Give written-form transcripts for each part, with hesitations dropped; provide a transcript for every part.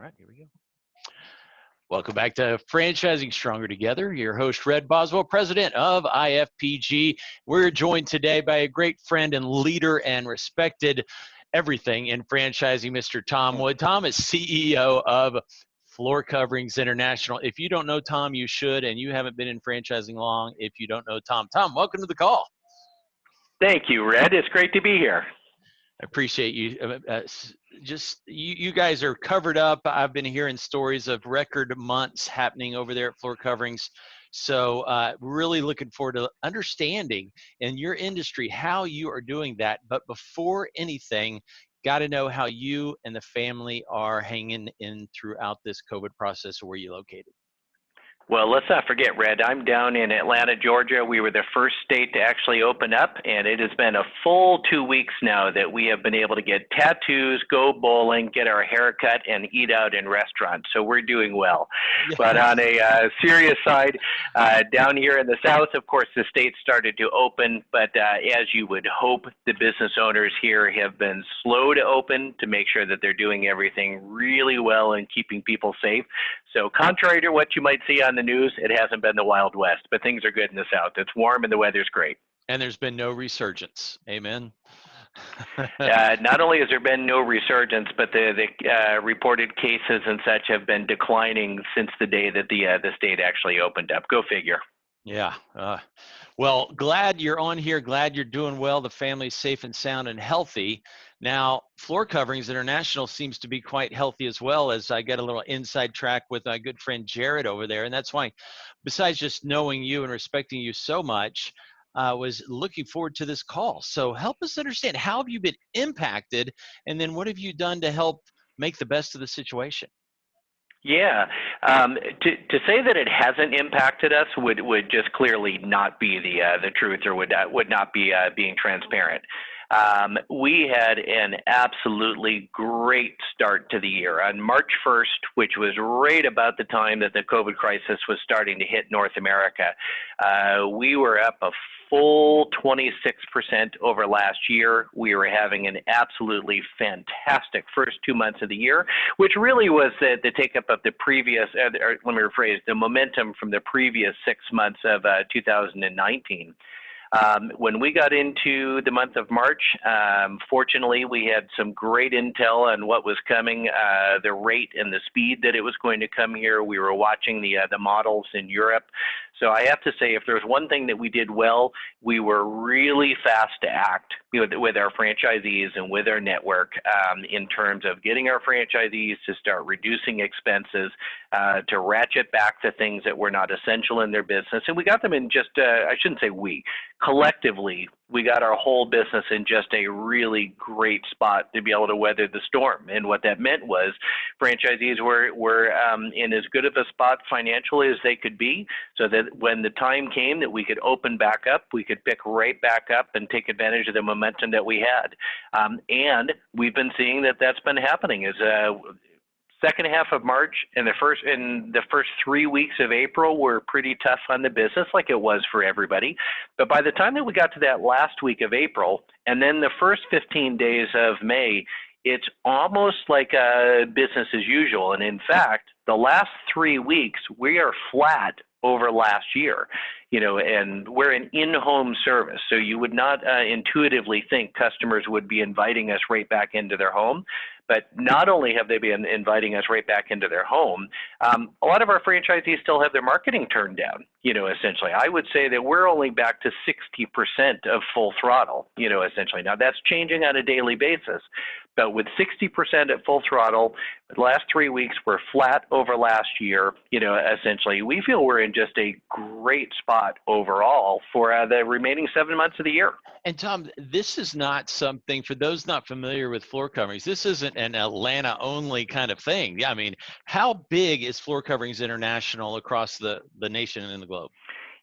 right, here we go. Welcome back to Franchising Stronger Together. Your host, Red Boswell, president of IFPG. We're joined today by a great friend and leader and respected everything in franchising, Mr. Tom Wood. Tom is CEO of Floor Coverings International. If you don't know Tom, you should, and you haven't been in franchising long if you don't know Tom. Tom, welcome to the call. Thank you, Red. It's great to be here. I appreciate you. You guys are covered up. I've been hearing stories of record months happening over there at Floor Coverings. So really looking forward to understanding in your industry how you are doing that. But before anything, got to know how you and the family are hanging in throughout this COVID process. Where you located? Well, let's not forget, Red, I'm down in Atlanta, Georgia. We were the first state to actually open up, and it has been a full 2 weeks now that we have been able to get tattoos, go bowling, get our hair cut, and eat out in restaurants. So we're doing well. Yeah. But on a serious side, down here in the South, of course, the state started to open, but as you would hope, the business owners here have been slow to open to make sure that they're doing everything really well and keeping people safe. So contrary to what you might see on the news, it hasn't been the Wild West, but things are good in the South. It's warm and the weather's great. And there's been no resurgence. Amen. Not only has there been no resurgence, but the reported cases and such have been declining since the day that the state actually opened up. Go figure. Yeah. Well, glad you're on here. Glad you're doing well. The family's safe and sound and healthy. Now, Floor Coverings International seems to be quite healthy as well, as I get a little inside track with my good friend Jared over there. And that's why, besides just knowing you and respecting you so much, I was looking forward to this call. So help us understand, how have you been impacted? And then what have you done to help make the best of the situation? Yeah, to say that it hasn't impacted us would just clearly not be the truth, or would not be being transparent. We had an absolutely great start to the year. On March 1st, which was right about the time that the COVID crisis was starting to hit North America, we were up a full 26% over last year. We were having an absolutely fantastic first 2 months of the year, which really was the take-up of the previous, or let me rephrase, the momentum from the previous 6 months of 2019. When we got into the month of March, fortunately, we had some great intel on what was coming, the rate and the speed that it was going to come here. We were watching the models in Europe. So I have to say, if there's one thing that we did well, we were really fast to act with our franchisees and with our network in terms of getting our franchisees to start reducing expenses, to ratchet back the things that were not essential in their business. And we got them in just, I shouldn't say we, collectively, we got our whole business in just a really great spot to be able to weather the storm. And what that meant was franchisees were in as good of a spot financially as they could be, so that when the time came that we could open back up, we could pick right back up and take advantage of the momentum that we had. And we've been seeing that that's been happening. As second half of March and the first 3 weeks of April were pretty tough on the business, like it was for everybody. But by the time that we got to that last week of April, and then the first 15 days of May, it's almost like business as usual. And in fact, the last 3 weeks, we are flat over last year, and we're an in-home service. So you would not intuitively think customers would be inviting us right back into their home. But not only have they been inviting us right back into their home, a lot of our franchisees still have their marketing turned down, essentially. I would say that we're only back to 60% of full throttle, essentially. Now, that's changing on a daily basis. But with 60% at full throttle, the last 3 weeks were flat over last year, essentially. We feel we're in just a great spot overall for the remaining 7 months of the year. And Tom, this is not something, for those not familiar with Floor Coverings, this isn't an Atlanta only kind of thing. Yeah, I mean, how big is Floor Coverings International across the nation and the globe?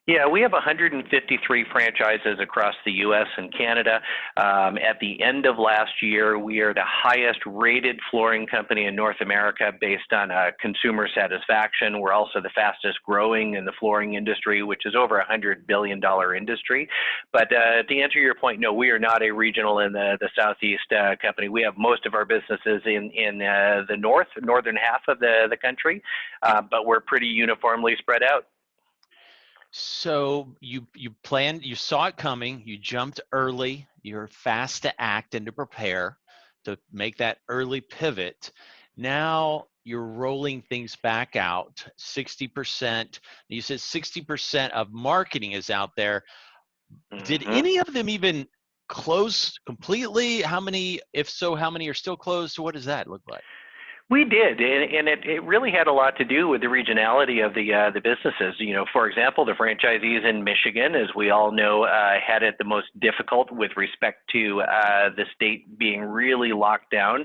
Yeah, we have 153 franchises across the U.S. and Canada. At the end of last year, we are the highest rated flooring company in North America based on consumer satisfaction. We're also the fastest growing in the flooring industry, which is over $100 billion industry. But to answer your point, no, we are not a regional in the Southeast company. We have most of our businesses in the northern half of the country, but we're pretty uniformly spread out. So you planned, you saw it coming, you jumped early, you're fast to act and to prepare to make that early pivot. Now you're rolling things back out 60%. You said 60% of marketing is out there. Did Mm-hmm. any of them even close completely? How many, if so, how many are still closed? What does that look like? We did, and it really had a lot to do with the regionality of the businesses. You know, for example, the franchisees in Michigan, as we all know, had it the most difficult with respect to the state being really locked down.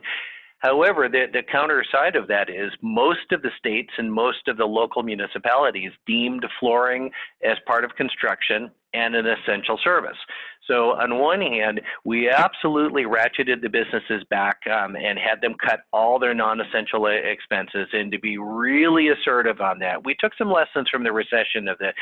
However, the counter side of that is most of the states and most of the local municipalities deemed flooring as part of construction and an essential service. So on one hand, we absolutely ratcheted the businesses back and had them cut all their non-essential expenses, and to be really assertive on that, we took some lessons from the recession of the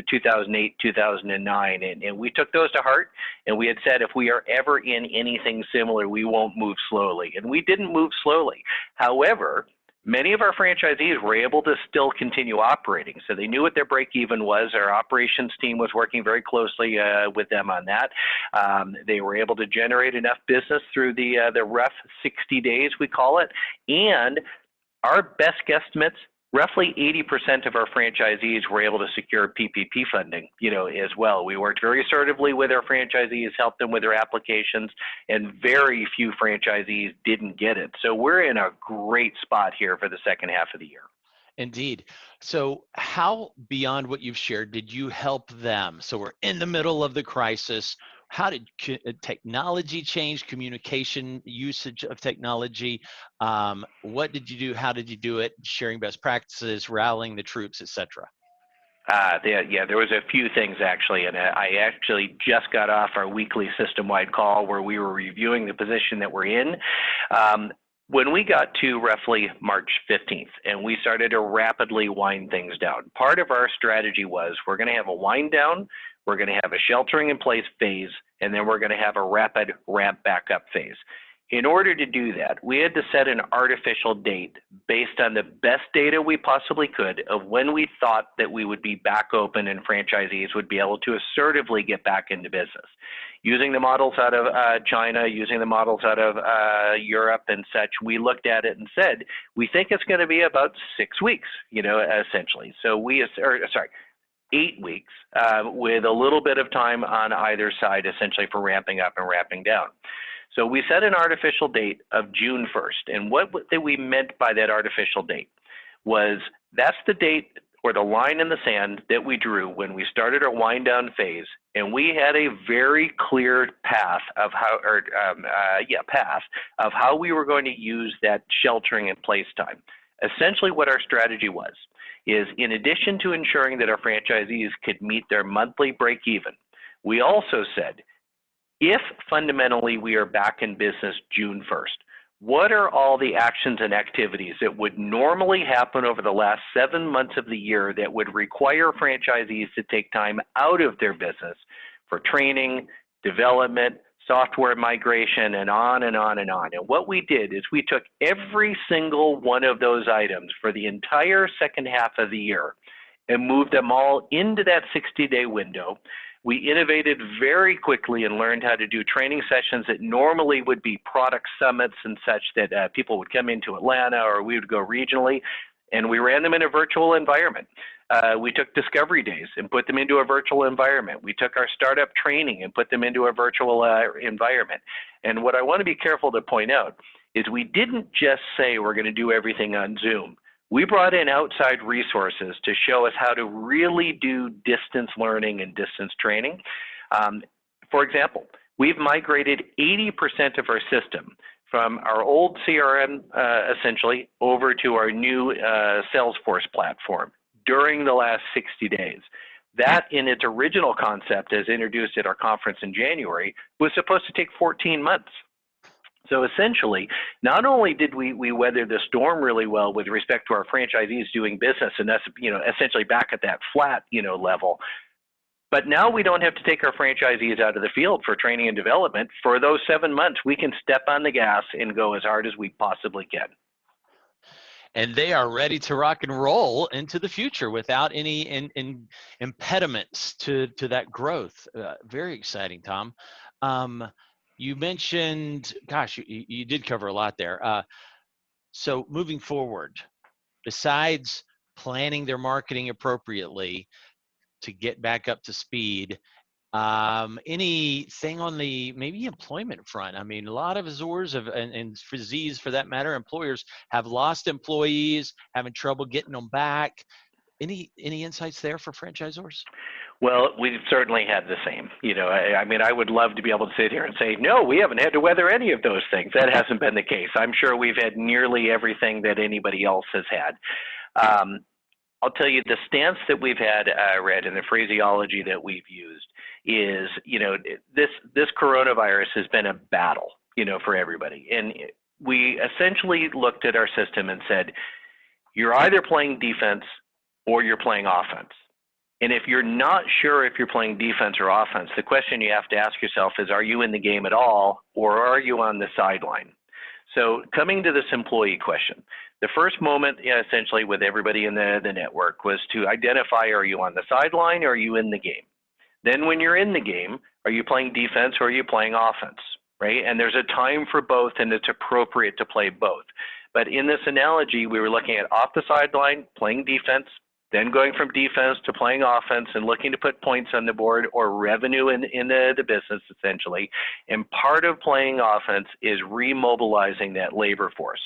2008, 2009, and we took those to heart. And we had said if we are ever in anything similar, we won't move slowly, and we didn't move slowly. However, many of our franchisees were able to still continue operating. So they knew what their break even was. Our operations team was working very closely with them on that. They were able to generate enough business through the rough 60 days, we call it. And our best guesstimates, roughly 80% of our franchisees were able to secure PPP funding, as well. We worked very assertively with our franchisees, helped them with their applications, and very few franchisees didn't get it. So we're in a great spot here for the second half of the year. Indeed. So how, beyond what you've shared, did you help them? So we're in the middle of the crisis. How did technology change, communication, usage of technology? What did you do? How did you do it? Sharing best practices, rallying the troops, etc. There was a few things actually, and I actually just got off our weekly system-wide call where we were reviewing the position that we're in. When we got to roughly March 15th and we started to rapidly wind things down, part of our strategy was we're going to have a wind down, we're going to have a sheltering in place phase, and then we're going to have a rapid ramp back up phase. In order to do that, we had to set an artificial date based on the best data we possibly could of when we thought that we would be back open and franchisees would be able to assertively get back into business. Using the models out of China, using the models out of Europe and such, we looked at it and said, we think it's going to be about 6 weeks, essentially. So 8 weeks with a little bit of time on either side, essentially, for ramping up and ramping down. So we set an artificial date of June 1st. And what we meant by that artificial date was that's the date or the line in the sand that we drew when we started our wind down phase. And we had a very clear path of how we were going to use that sheltering in place time. Essentially what our strategy was is, in addition to ensuring that our franchisees could meet their monthly break even, we also said, if fundamentally we are back in business June 1st, what are all the actions and activities that would normally happen over the last 7 months of the year that would require franchisees to take time out of their business for training, development, software migration, and on and on and on. And what we did is we took every single one of those items for the entire second half of the year and moved them all into that 60-day window. We innovated very quickly and learned how to do training sessions that normally would be product summits and such that people would come into Atlanta, or we would go regionally, and we ran them in a virtual environment. We took discovery days and put them into a virtual environment. We took our startup training and put them into a virtual environment. And what I want to be careful to point out is we didn't just say we're going to do everything on Zoom. We brought in outside resources to show us how to really do distance learning and distance training. For example, we've migrated 80% of our system from our old CRM, essentially, over to our new Salesforce platform during the last 60 days. That, in its original concept, as introduced at our conference in January, was supposed to take 14 months. So essentially, not only did we weather the storm really well with respect to our franchisees doing business and us, essentially back at that flat, level, but now we don't have to take our franchisees out of the field for training and development. For those 7 months, we can step on the gas and go as hard as we possibly can. And they are ready to rock and roll into the future without any impediments to that growth. Very exciting, Tom. You mentioned, gosh, you did cover a lot there. So moving forward, besides planning their marketing appropriately to get back up to speed, anything on the maybe employment front? I mean, a lot of Azores and Z's for that matter, employers have lost employees, having trouble getting them back. Any insights there for franchisors? Well, we've certainly had the same. I mean, I would love to be able to sit here and say, no, we haven't had to weather any of those things. That hasn't been the case. I'm sure we've had nearly everything that anybody else has had. I'll tell you the stance that we've had, Red, and the phraseology that we've used is, this coronavirus has been a battle, for everybody. And we essentially looked at our system and said, you're either playing defense or you're playing offense. And if you're not sure if you're playing defense or offense, the question you have to ask yourself is, are you in the game at all, or are you on the sideline? So coming to this employee question, the first moment essentially with everybody in the network was to identify, are you on the sideline or are you in the game? Then when you're in the game, are you playing defense or are you playing offense, right? And there's a time for both, and it's appropriate to play both. But in this analogy, we were looking at off the sideline, playing defense, then going from defense to playing offense and looking to put points on the board or revenue in the business, essentially. And part of playing offense is remobilizing that labor force.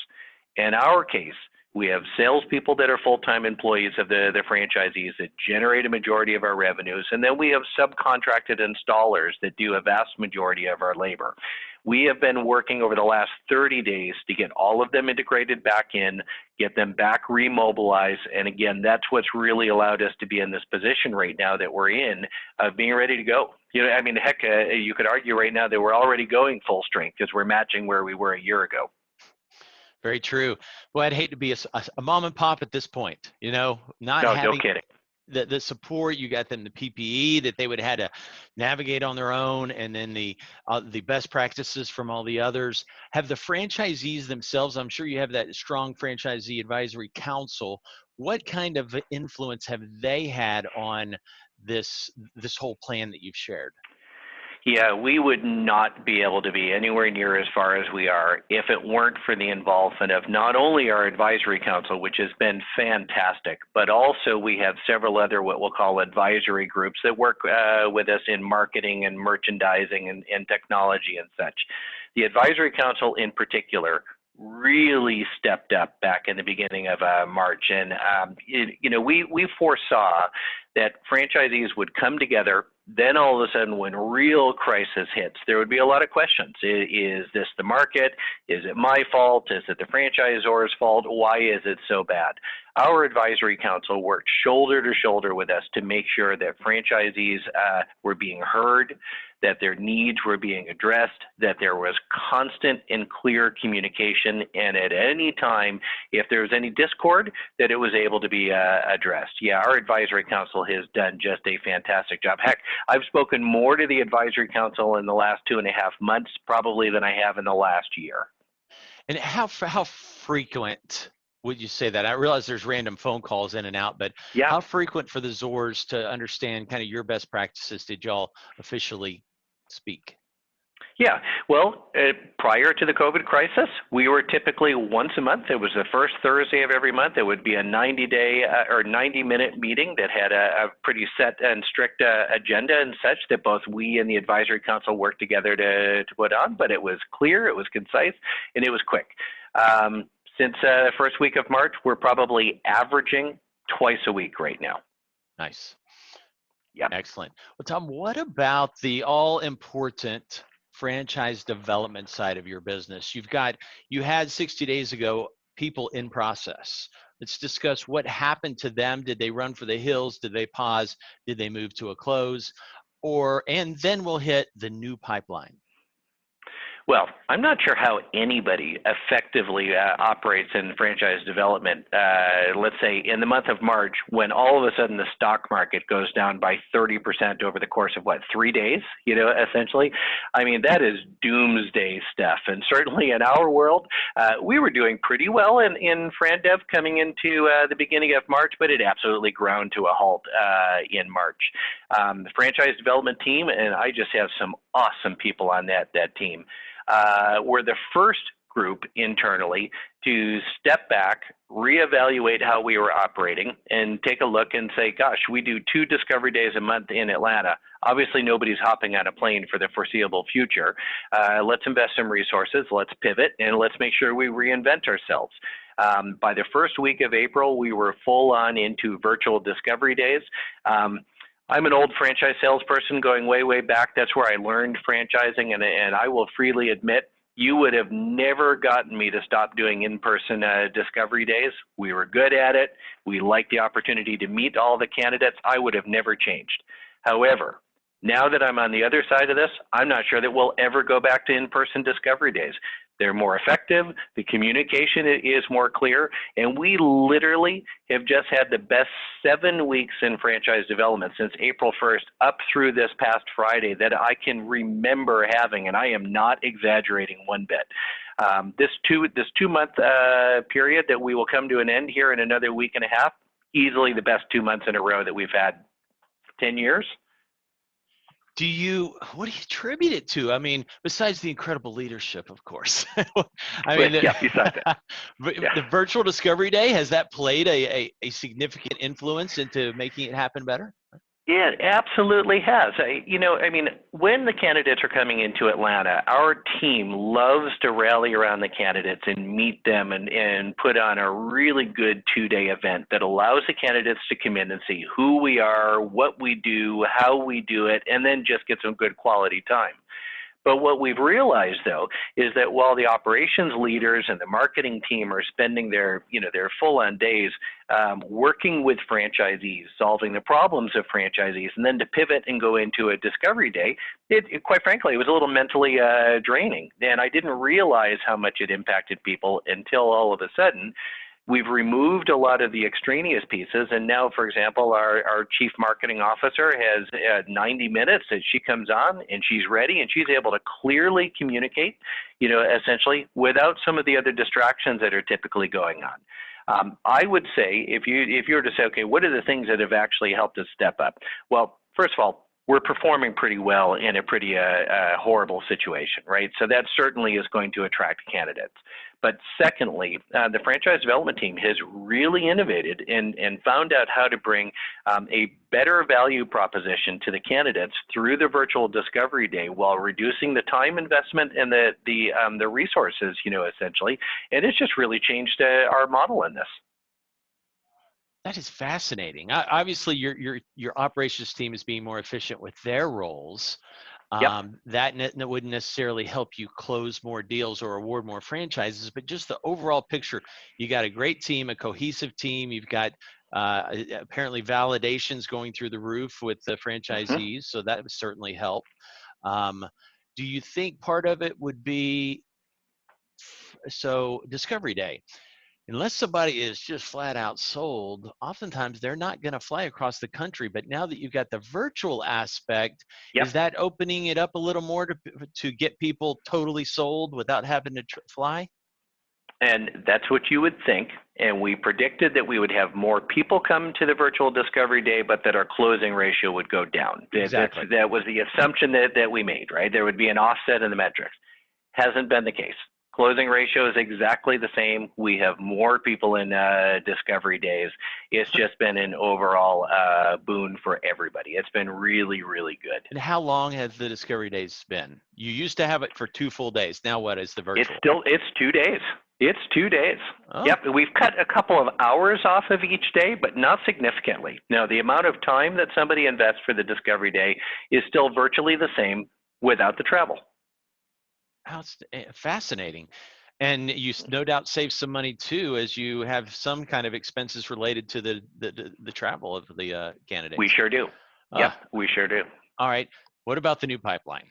In our case, we have salespeople that are full-time employees of the franchisees that generate a majority of our revenues, and then we have subcontracted installers that do a vast majority of our labor. We have been working over the last 30 days to get all of them integrated back in, get them back remobilized, and again, that's what's really allowed us to be in this position right now that we're in, of being ready to go. I mean, heck, you could argue right now that we're already going full strength because we're matching where we were a year ago. Very true. Well, I'd hate to be a mom and pop at this point, not having no kidding. The support. You got them the PPE that they would have had to navigate on their own, and then the best practices from all the others. Have the franchisees themselves, I'm sure you have that strong franchisee advisory council, what kind of influence have they had on this whole plan that you've shared? Yeah, we would not be able to be anywhere near as far as we are if it weren't for the involvement of not only our advisory council, which has been fantastic, but also we have several other what we'll call advisory groups that work with us in marketing and merchandising and technology and such. The advisory council in particular really stepped up back in the beginning of March. And, we foresaw that franchisees would come together. Then all of a sudden, when real crisis hits, there would be a lot of questions. Is this the market? Is it my fault? Is it the franchisor's fault? Why is it so bad? Our advisory council worked shoulder to shoulder with us to make sure that franchisees were being heard, that their needs were being addressed, that there was constant and clear communication, and at any time, if there was any discord, that it was able to be addressed. Yeah, our advisory council has done just a fantastic job. Heck, I've spoken more to the advisory council in the last 2.5 months probably than I have in the last year. And how frequent would you say that? I realize there's random phone calls in and out, but yeah. How frequent for the Zors to understand kind of your best practices did y'all officially speak? Yeah, well, prior to the COVID crisis, we were typically once a month. It was the first Thursday of every month. It would be a 90-day or 90-minute meeting that had a pretty set and strict agenda and such that both we and the advisory council worked together to put on. But it was clear, it was concise, and it was quick. Since the first week of March, we're probably averaging twice a week right now. Nice. Yeah. Excellent. Well, Tom, what about the all-important franchise development side of your business? You had 60 days ago people in process. Let's discuss what happened to them. Did they run for the hills? Did they pause? Did they move to a close? And then we'll hit the new pipeline. Well, I'm not sure how anybody effectively operates in franchise development, let's say in the month of March, when all of a sudden the stock market goes down by 30% over the course of, 3 days, essentially. I mean, that is doomsday stuff. And certainly in our world, we were doing pretty well in FranDev coming into the beginning of March, but it absolutely ground to a halt in March. The franchise development team, and I just have some awesome people on that team, were the first group internally to step back, reevaluate how we were operating, and take a look and say, gosh, we do 2 discovery days a month in Atlanta. Obviously, nobody's hopping on a plane for the foreseeable future. Let's invest some resources, let's pivot, and let's make sure we reinvent ourselves. By the first week of April, we were full on into virtual discovery days. I'm an old franchise salesperson going way, way back. That's where I learned franchising, and I will freely admit, you would have never gotten me to stop doing in-person discovery days. We were good at it. We liked the opportunity to meet all the candidates. I would have never changed. However, now that I'm on the other side of this, I'm not sure that we'll ever go back to in-person discovery days. They're more effective, the communication is more clear, and we literally have just had the best 7 weeks in franchise development since April 1st up through this past Friday that I can remember having, and I am not exaggerating one bit. This 2-month period that we will come to an end here in another week and a half, easily the best 2 months in a row that we've had 10 years. What do you attribute it to? I mean, besides the incredible leadership, of course. I mean, besides that. The virtual discovery day, has that played a significant influence into making it happen better? It absolutely has. When the candidates are coming into Atlanta, our team loves to rally around the candidates and meet them and put on a really good 2-day event that allows the candidates to come in and see who we are, what we do, how we do it, and then just get some good quality time. But what we've realized, though, is that while the operations leaders and the marketing team are spending their full-on days working with franchisees, solving the problems of franchisees, and then to pivot and go into a discovery day, it quite frankly, it was a little mentally draining. And I didn't realize how much it impacted people until all of a sudden, we've removed a lot of the extraneous pieces, and now, for example, our chief marketing officer has 90 minutes that she comes on, and she's ready, and she's able to clearly communicate, essentially without some of the other distractions that are typically going on. I would say, if you were to say, okay, what are the things that have actually helped us step up? Well, first of all, we're performing pretty well in a pretty horrible situation, right? So that certainly is going to attract candidates. But secondly, the franchise development team has really innovated and found out how to bring a better value proposition to the candidates through the virtual discovery day while reducing the time investment and the resources, essentially. And it's just really changed our model in this. That is fascinating. Obviously, your operations team is being more efficient with their roles. Yep. That wouldn't necessarily help you close more deals or award more franchises, but just the overall picture. You got a great team, a cohesive team. You've got apparently validations going through the roof with the franchisees, so that would certainly help. Do you think part of it would be discovery day? Unless somebody is just flat out sold, oftentimes they're not going to fly across the country. But now that you've got the virtual aspect, Yep. is that opening it up a little more to get people totally sold without having to fly? And that's what you would think. And we predicted that we would have more people come to the virtual discovery day, but that our closing ratio would go down. Exactly. That was the assumption that we made, right? There would be an offset in the metrics. Hasn't been the case. Closing ratio is exactly the same. We have more people in discovery days. It's just been an overall boon for everybody. It's been really, really good. And how long has the discovery days been? You used to have it for 2 full days. Now what is the virtual? It's 2 days. It's 2 days. Oh. Yep, we've cut a couple of hours off of each day, but not significantly. Now, the amount of time that somebody invests for the discovery day is still virtually the same without the travel. Fascinating. And you no doubt save some money too, as you have some kind of expenses related to the travel of the We candidates. sure do. Yep, Ah, we sure do. all right. What about the new pipeline?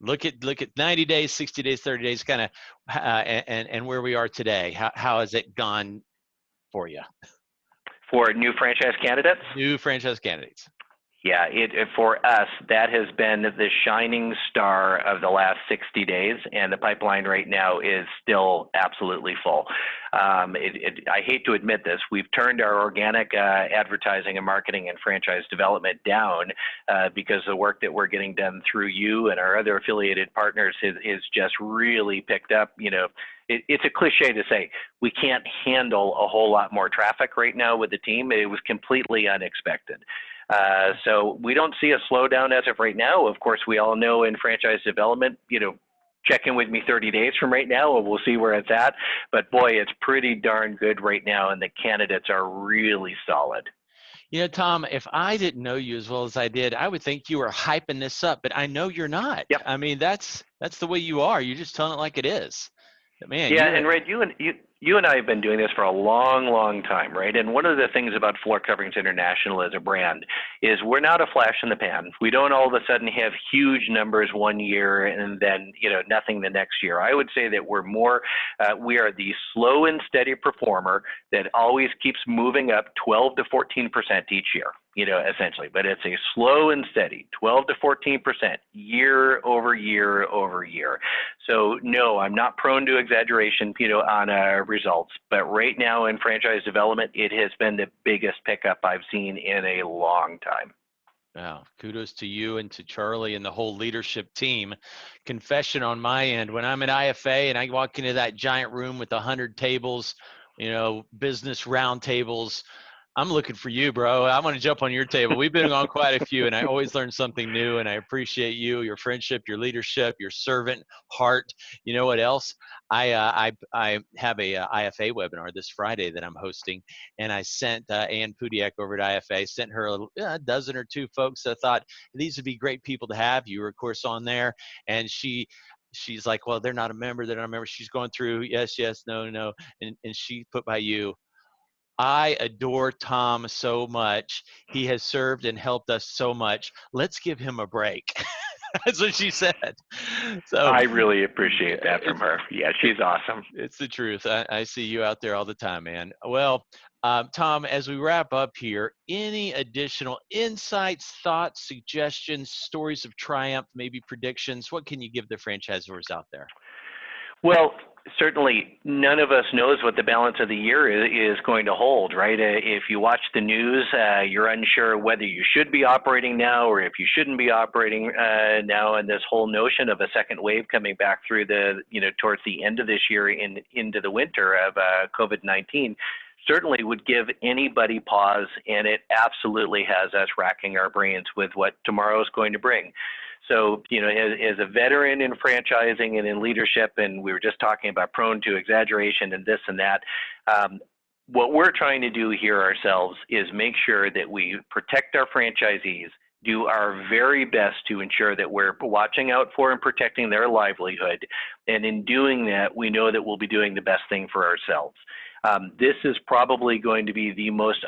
Look at 90 days, 60 days, 30 days, kind of, and where we are today. How has it gone for you? For new franchise candidates, New franchise candidates. yeah, for us, that has been the shining star of the last 60 days, and the pipeline right now is still absolutely full. I hate to admit this, we've turned our organic advertising and marketing and franchise development down because the work that we're getting done through you and our other affiliated partners is just really picked up. It's a cliche to say we can't handle a whole lot more traffic right now with the team. It was completely unexpected. So we don't see a slowdown as of right now. Of course, we all know in franchise development, check in with me 30 days from right now and we'll see where it's at. But boy, it's pretty darn good right now, and the candidates are really solid. Tom, if I didn't know you as well as I did, I would think you were hyping this up, but I know you're not. Yep. I mean, that's the way you are. You're just telling it like it is. Man, Yeah, and Red, you and I have been doing this for a long, long time, right? And one of the things about Floor Coverings International as a brand is we're not a flash in the pan. We don't all of a sudden have huge numbers one year and then nothing the next year. I would say that we are the slow and steady performer that always keeps moving up 12 to 14% each year. Essentially, but it's a slow and steady 12 to 14% year over year over year. So no, I'm not prone to exaggeration, on results. But right now in franchise development, it has been the biggest pickup I've seen in a long time. wow, kudos to you and to Charlie and the whole leadership team. Confession on my end, when I'm at IFA and I walk into that giant room with 100 tables, business round tables, I'm looking for you, bro. I want to jump on your table. We've been on quite a few, and I always learn something new. And I appreciate you, your friendship, your leadership, your servant heart. You know what else? I have a IFA webinar this Friday that I'm hosting, and I sent Ann Pudiak over to IFA. Sent her a dozen or two folks that I thought these would be great people to have. You were, of course, on there, and she's like, well, they're not a member. They're not a member. She's going through yes, yes, no, no, and she put by you. I adore Tom so much. He has served and helped us so much. Let's give him a break. That's what she said. So I really appreciate that from it's, her. Yeah, she's awesome. it's the truth. I see you out there all the time, man. Well, Tom, as we wrap up here, any additional insights, thoughts, suggestions, stories of triumph, maybe predictions? What can you give the franchisors out there? Well, certainly none of us knows what the balance of the year is going to hold, right? If you watch the news, you're unsure whether you should be operating now or if you shouldn't be operating now. And this whole notion of a second wave coming back through towards the end of this year into the winter of COVID-19 certainly would give anybody pause, and it absolutely has us racking our brains with what tomorrow is going to bring. So, as a veteran in franchising and in leadership, and we were just talking about prone to exaggeration and this and that, what we're trying to do here ourselves is make sure that we protect our franchisees, do our very best to ensure that we're watching out for and protecting their livelihood. And in doing that, we know that we'll be doing the best thing for ourselves. This is probably going to be the most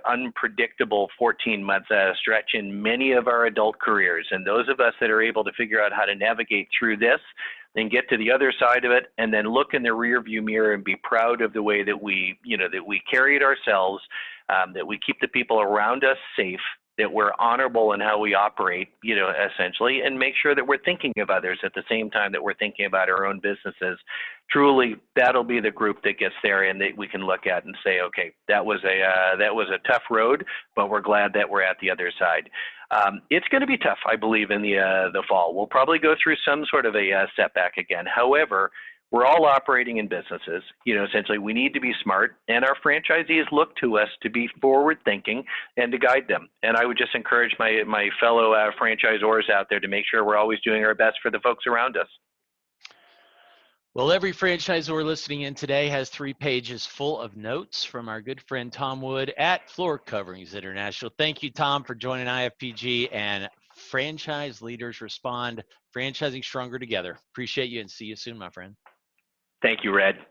unpredictable 14-month stretch in many of our adult careers. And those of us that are able to figure out how to navigate through this, then get to the other side of it, and then look in the rearview mirror and be proud of the way that we carried ourselves, that we keep the people around us safe, that we're honorable in how we operate, essentially, and make sure that we're thinking of others at the same time that we're thinking about our own businesses. Truly, that'll be the group that gets there and that we can look at and say, okay, that was a tough road, but we're glad that we're at the other side. It's going to be tough, I believe, in the fall. We'll probably go through some sort of a setback again. However, we're all operating in businesses. Essentially, we need to be smart, and our franchisees look to us to be forward-thinking and to guide them. And I would just encourage my fellow franchisors out there to make sure we're always doing our best for the folks around us. Well, every franchisor listening in today has 3 pages full of notes from our good friend Tom Wood at Floor Coverings International. Thank you, Tom, for joining IFPG and Franchise Leaders Respond, franchising stronger together. Appreciate you and see you soon, my friend. Thank you, Red.